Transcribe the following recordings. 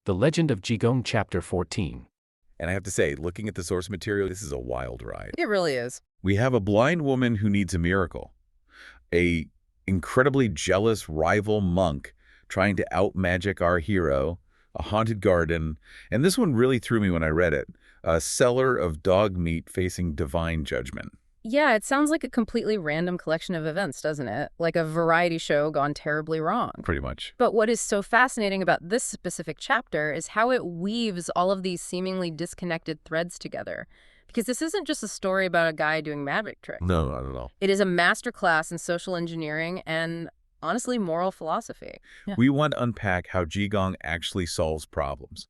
The Legend of Jigong Chapter 14. And I have to say, looking at the source material, this is a wild ride. It really is. We have a blind woman who needs a miracle, a incredibly jealous rival monk trying to out-magic our hero, a haunted garden, and this one really threw me when I read it, a seller of dog meat facing divine judgment. Yeah, it sounds like a completely random collection of events, doesn't it? Like a variety show gone terribly wrong. Pretty much. But what is so fascinating about this specific chapter is how it weaves all of these seemingly disconnected threads together. Because this isn't just a story about a guy doing magic tricks. No, not at all. It is a masterclass in social engineering and, honestly, moral philosophy. Yeah. We want to unpack how Jigong actually solves problems.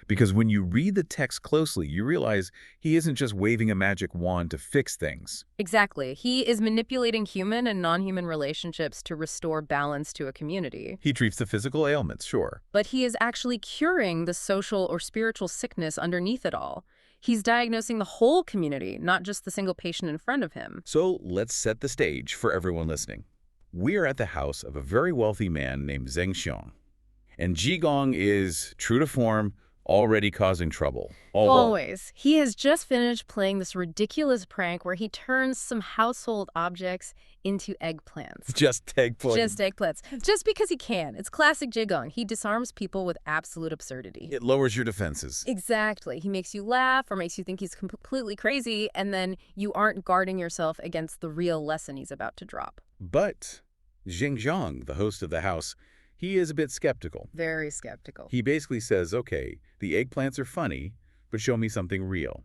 Because when you read the text closely, you realize he isn't just waving a magic wand to fix things. Exactly. He is manipulating human and non-human relationships to restore balance to a community. He treats the physical ailments, sure. But he is actually curing the social or spiritual sickness underneath it all. He's diagnosing the whole community, not just the single patient in front of him. So let's set the stage for everyone listening. We are at the house of a very wealthy man named Zheng Xiong. And Jigong is, true to form, already causing trouble. Always. He has just finished playing this ridiculous prank where he turns some household objects into eggplants. Just eggplants. Just eggplants. Just because he can. It's classic Jigong. He disarms people with absolute absurdity. It lowers your defenses. Exactly. He makes you laugh or makes you think he's completely crazy, and then you aren't guarding yourself against the real lesson he's about to drop. But Zheng Xiong, the host of the house, he is a bit skeptical. Very skeptical. He basically says, okay, the eggplants are funny, but show me something real.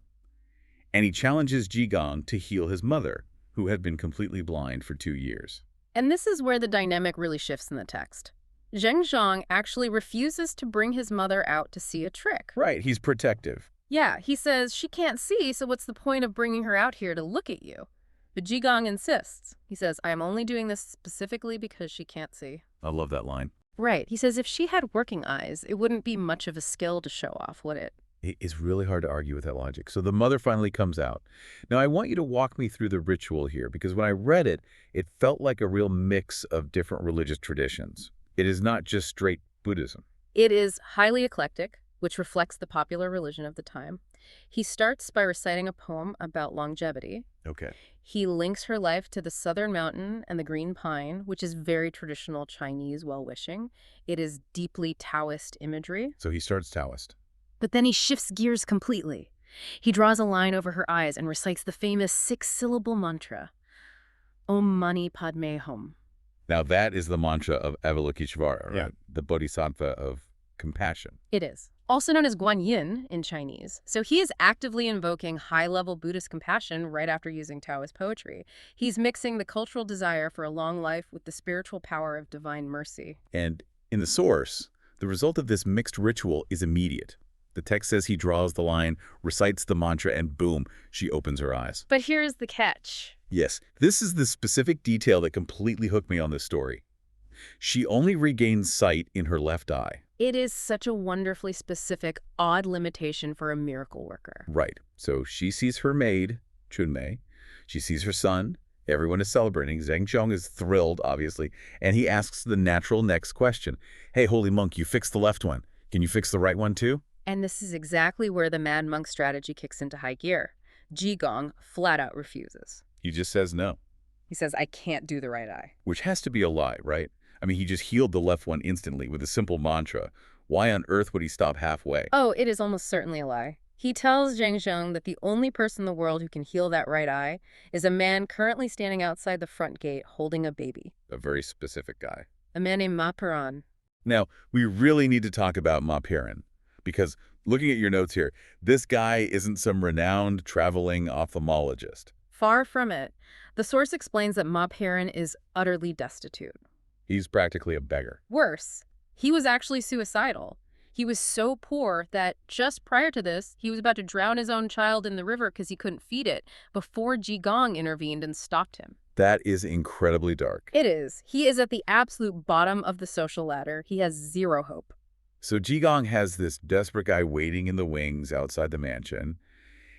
And he challenges Jigong to heal his mother, who had been completely blind for 2 years. And this is where the dynamic really shifts in the text. Zheng Xiong actually refuses to bring his mother out to see a trick. Right, he's protective. Yeah, he says, she can't see, so what's the point of bringing her out here to look at you? But Jigong insists. He says, I am only doing this specifically because she can't see. I love that line. Right. He says if she had working eyes, it wouldn't be much of a skill to show off, would it? It's really hard to argue with that logic. So the mother finally comes out. Now, I want you to walk me through the ritual here, because when I read it, it felt like a real mix of different religious traditions. It is not just straight Buddhism. It is highly eclectic, which reflects the popular religion of the time. He starts by reciting a poem about longevity. Okay. He links her life to the southern mountain and the green pine, which is very traditional Chinese well-wishing. It is deeply Taoist imagery. So he starts Taoist. But then he shifts gears completely. He draws a line over her eyes and recites the famous 6-syllable mantra, Om Mani Padme Hum. Now that is the mantra of Avalokiteshvara, right? Yeah. The bodhisattva of compassion. It is. Also known as Guanyin in Chinese. So he is actively invoking high-level Buddhist compassion right after using Taoist poetry. He's mixing the cultural desire for a long life with the spiritual power of divine mercy. And in the source, the result of this mixed ritual is immediate. The text says he draws the line, recites the mantra, and boom, she opens her eyes. But here's the catch. Yes, this is the specific detail that completely hooked me on this story. She only regains sight in her left eye. It is such a wonderfully specific, odd limitation for a miracle worker. Right. So she sees her maid, Chunmei. She sees her son. Everyone is celebrating. Zheng Xiong is thrilled, obviously. And he asks the natural next question. Hey, holy monk, you fixed the left one. Can you fix the right one too? And this is exactly where the mad monk strategy kicks into high gear. Jigong flat out refuses. He just says no. He says, I can't do the right eye. Which has to be a lie, right? I mean, he just healed the left one instantly with a simple mantra. Why on earth would he stop halfway? Oh, it is almost certainly a lie. He tells Zheng Xiong that the only person in the world who can heal that right eye is a man currently standing outside the front gate holding a baby. A very specific guy. A man named Ma Peron. Now, we really need to talk about Ma Peron, because looking at your notes here, this guy isn't some renowned traveling ophthalmologist. Far from it. The source explains that Ma Peron is utterly destitute. He's practically a beggar. Worse, he was actually suicidal. He was so poor that just prior to this, he was about to drown his own child in the river because he couldn't feed it before Jigong intervened and stopped him. That is incredibly dark. It is. He is at the absolute bottom of the social ladder. He has zero hope. So Jigong has this desperate guy waiting in the wings outside the mansion.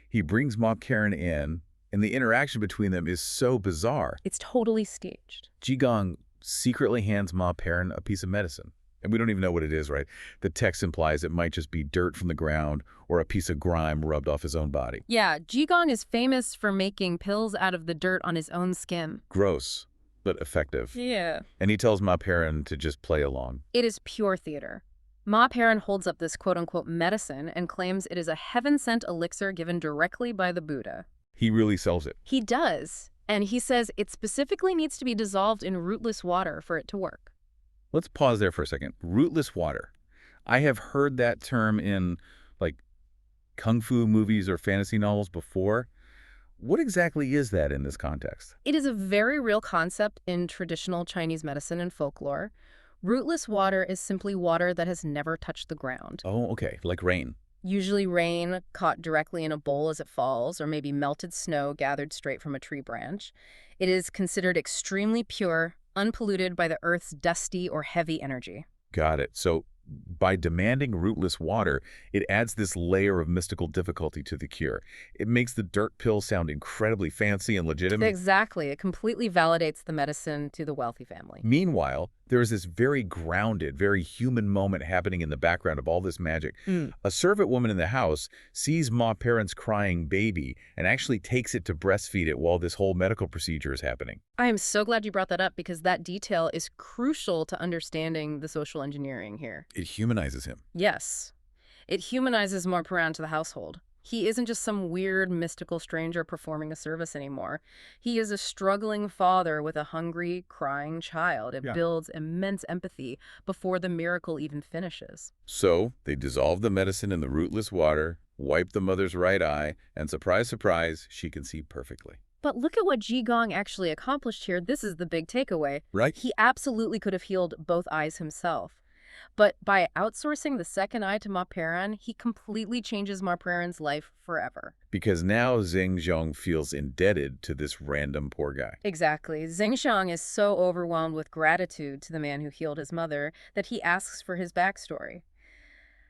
He brings Ma Peron in, and the interaction between them is so bizarre. It's totally staged. Jigong secretly hands Ma Peron a piece of medicine. And we don't even know what it is, right? The text implies it might just be dirt from the ground or a piece of grime rubbed off his own body. Yeah, Jigong is famous for making pills out of the dirt on his own skin. Gross, but effective. Yeah. And he tells Ma Perrin to just play along. It is pure theater. Ma Perrin holds up this quote-unquote medicine and claims it is a heaven-sent elixir given directly by the Buddha. He really sells it. He does, and he says it specifically needs to be dissolved in rootless water for it to work. Let's pause there for a second. Rootless water. I have heard that term in, like, kung fu movies or fantasy novels before. What exactly is that in this context? It is a very real concept in traditional Chinese medicine and folklore. Rootless water is simply water that has never touched the ground. Oh, okay, like rain. Usually rain caught directly in a bowl as it falls, or maybe melted snow gathered straight from a tree branch. It is considered extremely pure, unpolluted by the earth's dusty or heavy energy. Got it. So by demanding rootless water, it adds this layer of mystical difficulty to the cure. It makes the dirt pill sound incredibly fancy and legitimate. Exactly. It completely validates the medicine to the wealthy family. Meanwhile, there is this very grounded, very human moment happening in the background of all this magic. A servant woman in the house sees Ma Perrin's crying baby and actually takes it to breastfeed it while this whole medical procedure is happening. I am so glad you brought that up because that detail is crucial to understanding the social engineering here. It humanizes him. Yes. It humanizes Ma Perrin to the household. He isn't just some weird, mystical stranger performing a service anymore. He is a struggling father with a hungry, crying child. It builds immense empathy before the miracle even finishes. So they dissolve the medicine in the rootless water, wipe the mother's right eye, and surprise, surprise, she can see perfectly. But look at what Jigong actually accomplished here. This is the big takeaway. Right? He absolutely could have healed both eyes himself. But by outsourcing the second eye to Ma Perrin, he completely changes Ma Perrin's life forever. Because now Zheng Zhong feels indebted to this random poor guy. Exactly. Zheng Xiang is so overwhelmed with gratitude to the man who healed his mother that he asks for his backstory.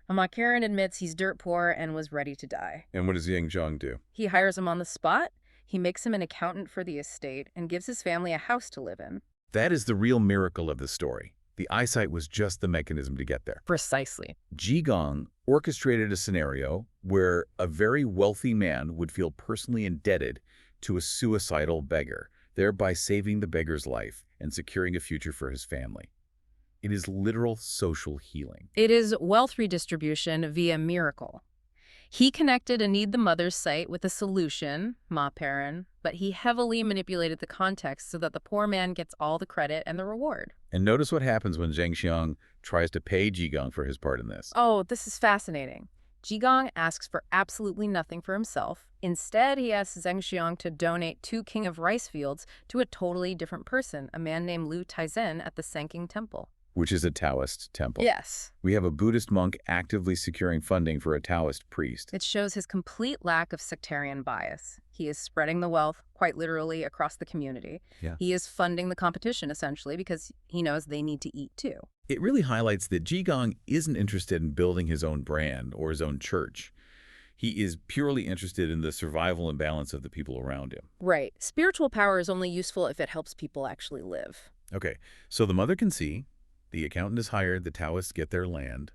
Ma Perrin admits he's dirt poor and was ready to die. And what does Zheng Zhong do? He hires him on the spot, he makes him an accountant for the estate, and gives his family a house to live in. That is the real miracle of the story. The eyesight was just the mechanism to get there. Precisely. Jigong orchestrated a scenario where a very wealthy man would feel personally indebted to a suicidal beggar, thereby saving the beggar's life and securing a future for his family. It is literal social healing. It is wealth redistribution via miracle. He connected Enid the mother's sight with a solution, Ma Perrin, but he heavily manipulated the context so that the poor man gets all the credit and the reward. And notice what happens when Zheng Xiang tries to pay Jigong for his part in this. Oh, this is fascinating. Jigong asks for absolutely nothing for himself. Instead, he asks Zheng Xiang to donate 2 King of Rice fields to a totally different person, a man named Lu Taizhen at the Sanking Temple. Which is a Taoist temple. Yes. We have a Buddhist monk actively securing funding for a Taoist priest. It shows his complete lack of sectarian bias. He is spreading the wealth, quite literally, across the community. Yeah. He is funding the competition, essentially, because he knows they need to eat, too. It really highlights that Jigong isn't interested in building his own brand or his own church. He is purely interested in the survival and balance of the people around him. Right. Spiritual power is only useful if it helps people actually live. Okay, so the mother can see, the accountant is hired, the Taoists get their land.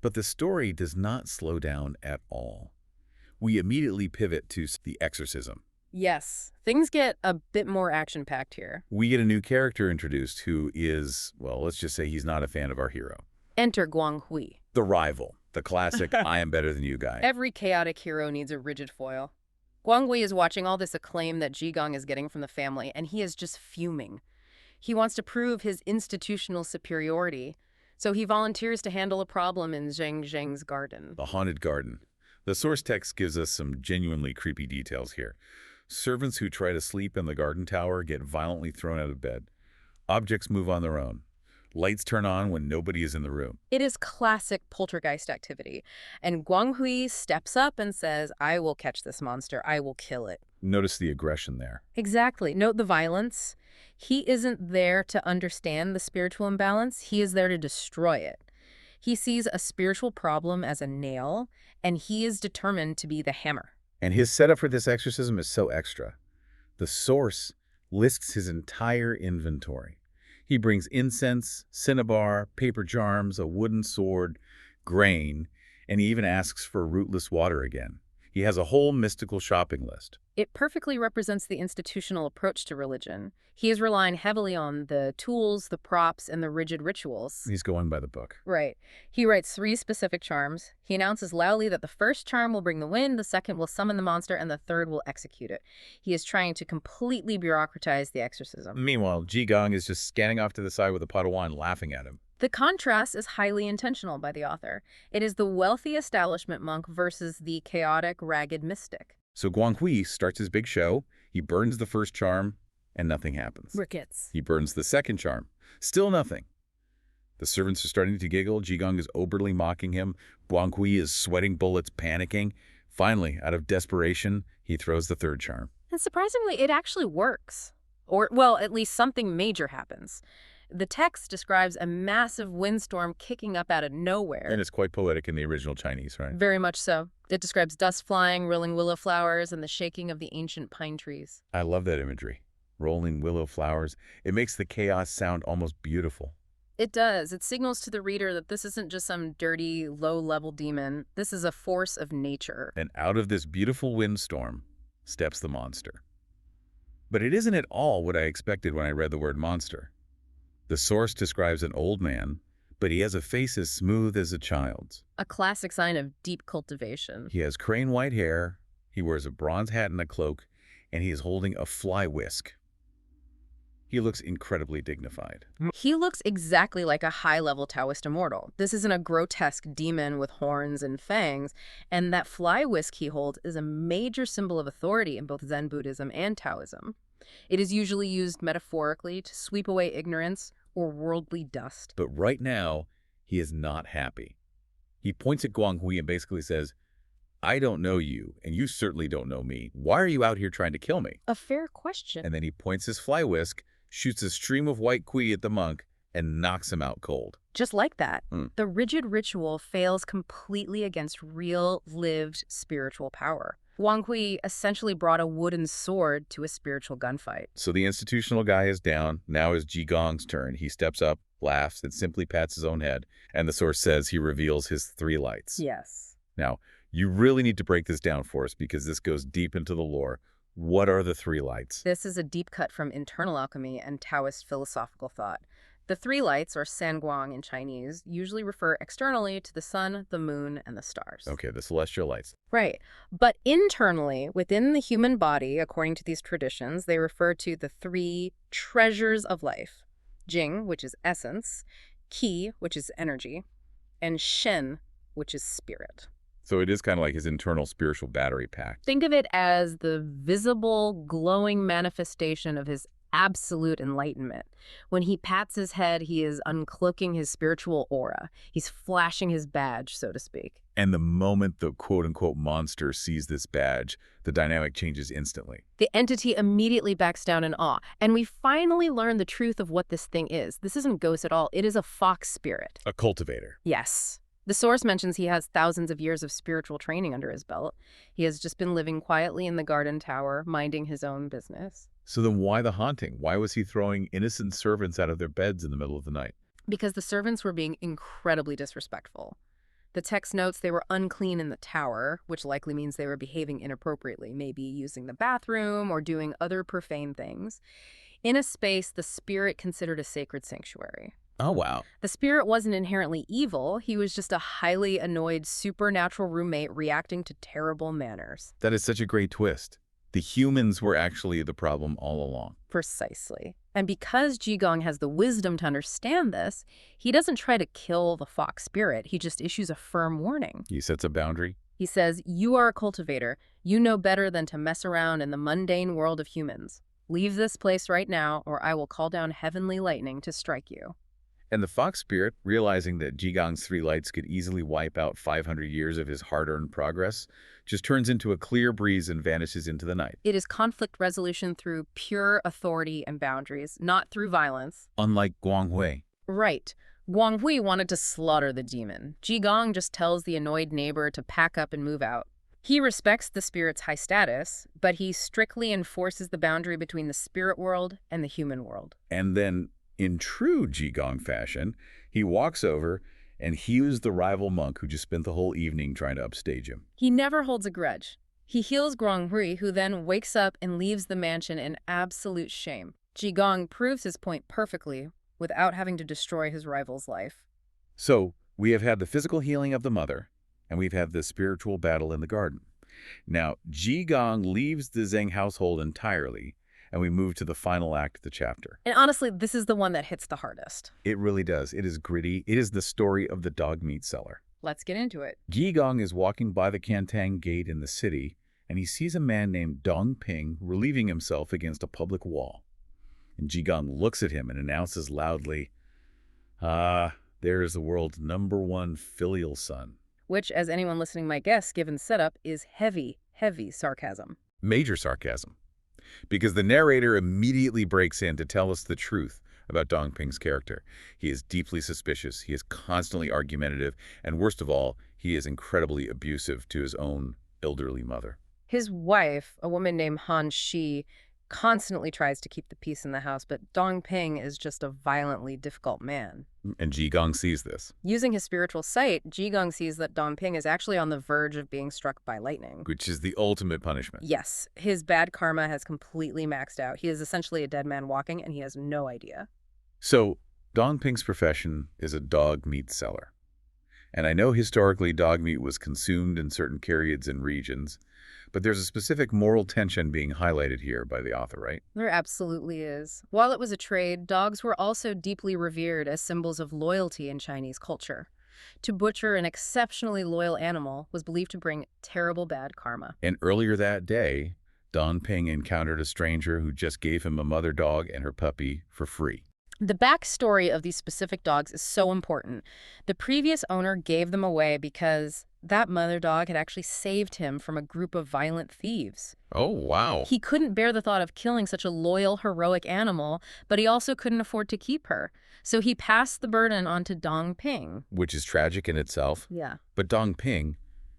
But the story does not slow down at all. We immediately pivot to the exorcism. Yes. Things get a bit more action-packed here. We get a new character introduced who is, well, let's just say he's not a fan of our hero. Enter Guang Hui. The rival, the classic I am better than you guy. Every chaotic hero needs a rigid foil. Guang Hui is watching all this acclaim that Jigong is getting from the family, and he is just fuming. He wants to prove his institutional superiority, so he volunteers to handle a problem in Zheng Zheng's garden. The haunted garden. The source text gives us some genuinely creepy details here. Servants who try to sleep in the garden tower get violently thrown out of bed. Objects move on their own. Lights turn on when nobody is in the room. It is classic poltergeist activity, and Guang Hui steps up and says, "I will catch this monster. I will kill it." Notice the aggression there. Exactly. Note the violence. He isn't there to understand the spiritual imbalance. He is there to destroy it. He sees a spiritual problem as a nail, and he is determined to be the hammer. And his setup for this exorcism is so extra. The source lists his entire inventory. He brings incense, cinnabar, paper charms, a wooden sword, grain, and he even asks for rootless water again. He has a whole mystical shopping list. It perfectly represents the institutional approach to religion. He is relying heavily on the tools, the props, and the rigid rituals. He's going by the book. Right. He writes 3 specific charms. He announces loudly that the first charm will bring the wind, the second will summon the monster, and the third will execute it. He is trying to completely bureaucratize the exorcism. Meanwhile, Jigong is just scanning off to the side with a pot of wine, laughing at him. The contrast is highly intentional by the author. It is the wealthy establishment monk versus the chaotic, ragged mystic. So Guanghui starts his big show. He burns the first charm, and nothing happens. Rickets. He burns the second charm. Still nothing. The servants are starting to giggle. Jigong is overtly mocking him. Guanghui is sweating bullets, panicking. Finally, out of desperation, he throws the third charm. And surprisingly, it actually works. Or, well, at least something major happens. The text describes a massive windstorm kicking up out of nowhere. And it's quite poetic in the original Chinese, right? Very much so. It describes dust flying, rolling willow flowers, and the shaking of the ancient pine trees. I love that imagery. Rolling willow flowers. It makes the chaos sound almost beautiful. It does. It signals to the reader that this isn't just some dirty, low-level demon. This is a force of nature. And out of this beautiful windstorm steps the monster. But it isn't at all what I expected when I read the word monster. The source describes an old man, but he has a face as smooth as a child's. A classic sign of deep cultivation. He has crane white hair, he wears a bronze hat and a cloak, and he is holding a fly whisk. He looks incredibly dignified. He looks exactly like a high-level Taoist immortal. This isn't a grotesque demon with horns and fangs, and that fly whisk he holds is a major symbol of authority in both Zen Buddhism and Taoism. It is usually used metaphorically to sweep away ignorance or worldly dust. But right now, he is not happy. He points at Guanghui and basically says, I don't know you, and you certainly don't know me. Why are you out here trying to kill me? A fair question. And then he points his fly whisk, shoots a stream of white kui at the monk, and knocks him out cold. Just like that, the rigid ritual fails completely against real, lived spiritual power. Wang Hui essentially brought a wooden sword to a spiritual gunfight. So the institutional guy is down. Now is Jigong's turn. He steps up, laughs, and simply pats his own head. And the source says he reveals his 3 lights. Yes. Now, you really need to break this down for us because this goes deep into the lore. What are the 3 lights? This is a deep cut from internal alchemy and Taoist philosophical thought. The 3 lights, or sanguang in Chinese, usually refer externally to the sun, the moon, and the stars. Okay, the celestial lights. Right. But internally, within the human body, according to these traditions, they refer to the 3 treasures of life. Jing, which is essence, Qi, which is energy, and Shen, which is spirit. So it is kind of like his internal spiritual battery pack. Think of it as the visible, glowing manifestation of his absolute enlightenment. When he pats his head, he is uncloaking his spiritual aura. He's flashing his badge, so to speak. And the moment the quote-unquote monster sees this badge, the dynamic changes instantly. The entity immediately backs down in awe, and we finally learn the truth of what this thing is. This isn't ghost at all. It is a fox spirit. A cultivator. Yes. The source mentions he has thousands of years of spiritual training under his belt. He has just been living quietly in the garden tower, minding his own business. So then why the haunting? Why was he throwing innocent servants out of their beds in the middle of the night? Because the servants were being incredibly disrespectful. The text notes they were unclean in the tower, which likely means they were behaving inappropriately, maybe using the bathroom or doing other profane things, in a space the spirit considered a sacred sanctuary. Oh, wow. The spirit wasn't inherently evil. He was just a highly annoyed supernatural roommate reacting to terrible manners. That is such a great twist. The humans were actually the problem all along. Precisely. And because Jigong has the wisdom to understand this, he doesn't try to kill the fox spirit. He just issues a firm warning. He sets a boundary. He says, "You are a cultivator. You know better than to mess around in the mundane world of humans. Leave this place right now, or I will call down heavenly lightning to strike you." And the fox spirit, realizing that Jigong's 3 lights could easily wipe out 500 years of his hard-earned progress, just turns into a clear breeze and vanishes into the night. It is conflict resolution through pure authority and boundaries, not through violence. Unlike Guanghui. Right. Guang Hui wanted to slaughter the demon. Jigong just tells the annoyed neighbor to pack up and move out. He respects the spirit's high status, but he strictly enforces the boundary between the spirit world and the human world. And then In true Jigong fashion, he walks over and hews the rival monk who just spent the whole evening trying to upstage him. He never holds a grudge. He heals Guanghui, who then wakes up and leaves the mansion in absolute shame. Jigong proves his point perfectly without having to destroy his rival's life. So, we have had the physical healing of the mother, and we've had the spiritual battle in the garden. Now, Jigong leaves the Zheng household entirely, and we move to the final act of the chapter. And honestly, this is the one that hits the hardest. It really does. It is gritty. It is the story of the dog meat seller. Let's get into it. Jigong is walking by the Cantang Gate in the city, and he sees a man named Dong Ping relieving himself against a public wall. And Jigong looks at him and announces loudly, there is the world's #1 filial son. Which, as anyone listening might guess, given setup, is heavy, heavy sarcasm. Major sarcasm. Because the narrator immediately breaks in to tell us the truth about Dong Ping's character. He is deeply suspicious, he is constantly argumentative, and worst of all, he is incredibly abusive to his own elderly mother. His wife, a woman named Han Shi, constantly tries to keep the peace in the house, but Dong Ping is just a violently difficult man. And Jigong sees this. Using his spiritual sight, Jigong sees that Dong Ping is actually on the verge of being struck by lightning. Which is the ultimate punishment. Yes, his bad karma has completely maxed out. He is essentially a dead man walking, and he has no idea. So, Dong Ping's profession is a dog meat seller. And I know historically dog meat was consumed in certain periods and regions, but there's a specific moral tension being highlighted here by the author, right? There absolutely is. While it was a trade, dogs were also deeply revered as symbols of loyalty in Chinese culture. To butcher an exceptionally loyal animal was believed to bring terrible bad karma. And earlier that day, Dong Ping encountered a stranger who just gave him a mother dog and her puppy for free. The backstory of these specific dogs is so important. The previous owner gave them away because that mother dog had actually saved him from a group of violent thieves. Oh, wow. He couldn't bear the thought of killing such a loyal, heroic animal, but he also couldn't afford to keep her. So he passed the burden on to Dong Ping. Which is tragic in itself. Yeah. But Dong Ping,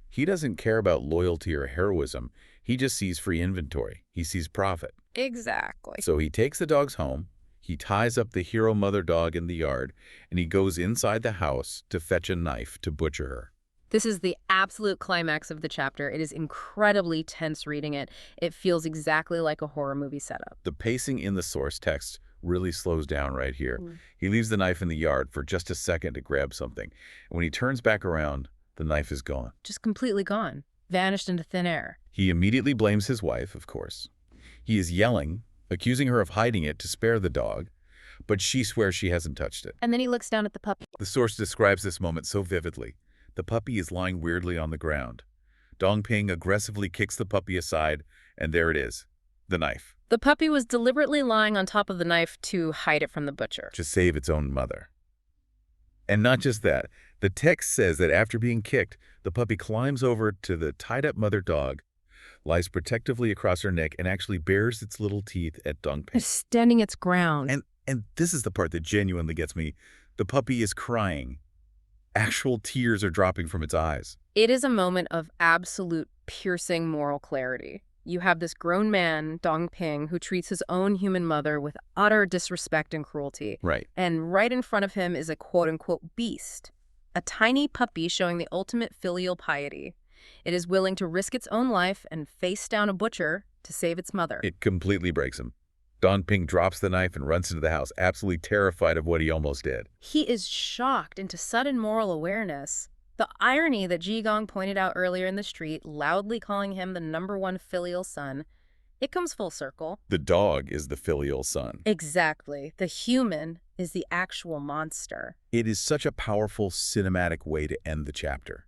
he doesn't care about loyalty or heroism. He just sees free inventory. He sees profit. Exactly. So he takes the dogs home. He ties up the hero mother dog in the yard, and he goes inside the house to fetch a knife to butcher her. This is the absolute climax of the chapter. It is incredibly tense reading it. It feels exactly like a horror movie setup. The pacing in the source text really slows down right here. He leaves the knife in the yard for just a second to grab something. And when he turns back around, the knife is gone. Just completely gone. Vanished into thin air. He immediately blames his wife, of course. He is yelling, accusing her of hiding it to spare the dog, but she swears she hasn't touched it. And then he looks down at the puppy. The source describes this moment so vividly. The puppy is lying weirdly on the ground. Dong Ping aggressively kicks the puppy aside, and there it is, the knife. The puppy was deliberately lying on top of the knife to hide it from the butcher. To save its own mother. And not just that, the text says that after being kicked, the puppy climbs over to the tied-up mother dog, lies protectively across her neck, and actually bares its little teeth at Dong Ping. It's standing its ground. And this is the part that genuinely gets me. The puppy is crying. Actual tears are dropping from its eyes. It is a moment of absolute piercing moral clarity. You have this grown man, Dong Ping, who treats his own human mother with utter disrespect and cruelty. Right. And right in front of him is a quote-unquote beast, a tiny puppy showing the ultimate filial piety. It is willing to risk its own life and face down a butcher to save its mother. It completely breaks him. Dong Ping drops the knife and runs into the house, absolutely terrified of what he almost did. He is shocked into sudden moral awareness. The irony that Jigong pointed out earlier in the street, loudly calling him the #1 filial son, it comes full circle. The dog is the filial son. Exactly. The human is the actual monster. It is such a powerful cinematic way to end the chapter.